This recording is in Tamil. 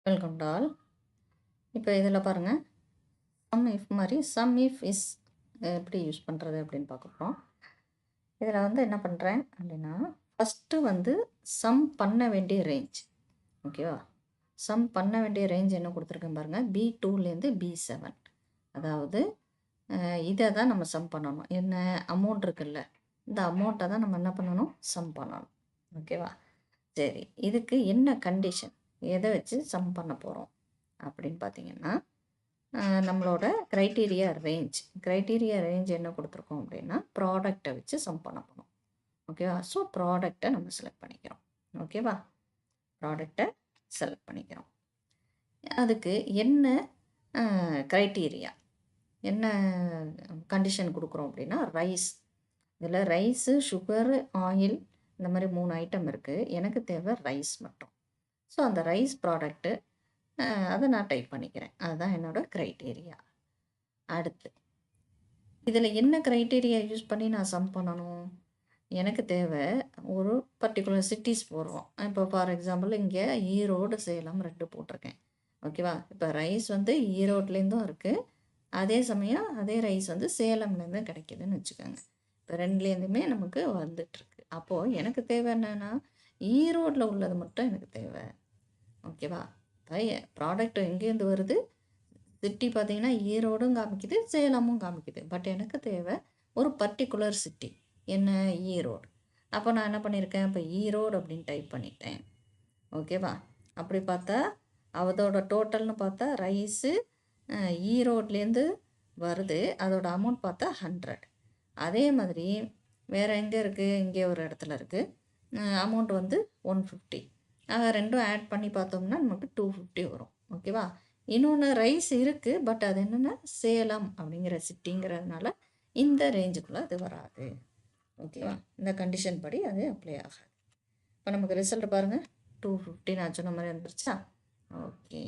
Welcome to all. இப்போ இதில் பாருங்கள், சம் இஃப் மாதிரி சம் இஃப் இஸ் எப்படி யூஸ் பண்ணுறது அப்படின்னு பார்க்க போகிறோம். இதில் வந்து என்ன பண்ணுறேன் அப்படின்னா, ஃபஸ்ட்டு வந்து சம் பண்ண வேண்டிய ரேஞ்ச், ஓகேவா? சம் பண்ண வேண்டிய ரேஞ்ச் என்ன கொடுத்துருக்கேன் பாருங்கள், B2லேருந்து B7. அதாவது இதை தான் நம்ம சம் பண்ணணும். என்ன அமௌண்ட் இருக்குல்ல, இந்த அமௌண்ட்டை தான் நம்ம என்ன பண்ணணும், சம் பண்ணணும். ஓகேவா? சரி, இதுக்கு என்ன கண்டிஷன், எதை வச்சு சம் பண்ண போகிறோம் அப்படின்னு பார்த்தீங்கன்னா, நம்மளோட க்ரைட்டீரியா ரேஞ்ச் என்ன கொடுத்துருக்கோம் அப்படின்னா, ப்ராடக்டை வச்சு சம் பண்ண போகிறோம். ஓகேவா? ஸோ ப்ராடக்டை நம்ம செலக்ட் பண்ணிக்கிறோம். ஓகேவா? ப்ராடக்டை செலக்ட் பண்ணிக்கிறோம். அதுக்கு என்ன க்ரைட்டீரியா, என்ன கண்டிஷன் கொடுக்குறோம் அப்படின்னா, ரைஸ். இதில் ரைஸு, சுகரு, ஆயில், இந்த மாதிரி 3 ஐட்டம் இருக்குது. எனக்கு தேவை ரைஸ் மட்டும். ஸோ அந்த ரைஸ் ப்ராடக்ட்டு அதை நான் டைப் பண்ணிக்கிறேன். அதுதான் என்னோடய க்ரைட்டீரியா. அடுத்து இதில் என்ன க்ரைட்டீரியா யூஸ் பண்ணி நான் சம் பண்ணணும், எனக்கு தேவை ஒரு பர்டிகுலர் சிட்டிஸ் போடுறோம். இப்போ ஃபார் எக்ஸாம்பிள் இங்கே ஈரோடு, சேலம் 2 போட்டிருக்கேன். ஓகேவா? இப்போ ரைஸ் வந்து ஈரோட்லேருந்தும் இருக்குது, அதே சமயம் அதே ரைஸ் வந்து சேலம்லேருந்தும் கிடைக்கிதுன்னு வச்சுக்கோங்க. இப்போ 2லேருந்துமே நமக்கு வந்துட்டுருக்கு. அப்போது எனக்கு தேவை என்னென்னா, ஈரோட்டில் உள்ளது மட்டும் எனக்கு தேவை. ஓகேவா? ப்ராடக்ட் எங்கேருந்து வருது, சிட்டி பார்த்தீங்கன்னா ஈரோடும் காமிக்குது, சேலமும் காமிக்குது. பட் எனக்கு தேவை ஒரு பர்டிகுலர் சிட்டி, என்ன, ஈரோடு. அப்போ நான் என்ன பண்ணியிருக்கேன், இப்போ ஈரோடு அப்படின்னு டைப் பண்ணிட்டேன். ஓகேவா? அப்படி பார்த்தா அதோட டோட்டல்னு பார்த்தா ரைஸு ஈரோட்லேருந்து வருது, அதோட அமௌண்ட் பார்த்தா 100. அதே மாதிரி வேறு எங்கே இருக்குது, இங்கே ஒரு இடத்துல இருக்குது, அமௌண்ட் வந்து 150. ரெண்டும் ஆட் பண்ணி பார்த்தோம்னா நமக்கு 250 வரும். ஓகேவா? இன்னொன்று ரைஸ் இருக்குது, பட் அது என்னென்னா சேலம் அப்படிங்கிற சிட்டிங்கிறதுனால இந்த ரேஞ்சுக்குள்ளே அது வராது. ஓகேவா? இந்த கண்டிஷன் படி அது அப்ளை ஆகாது. இப்போ நமக்கு ரிசல்ட் பாருங்கள், 250 நான் சொன்ன மாதிரி வந்துருச்சா? ஓகே.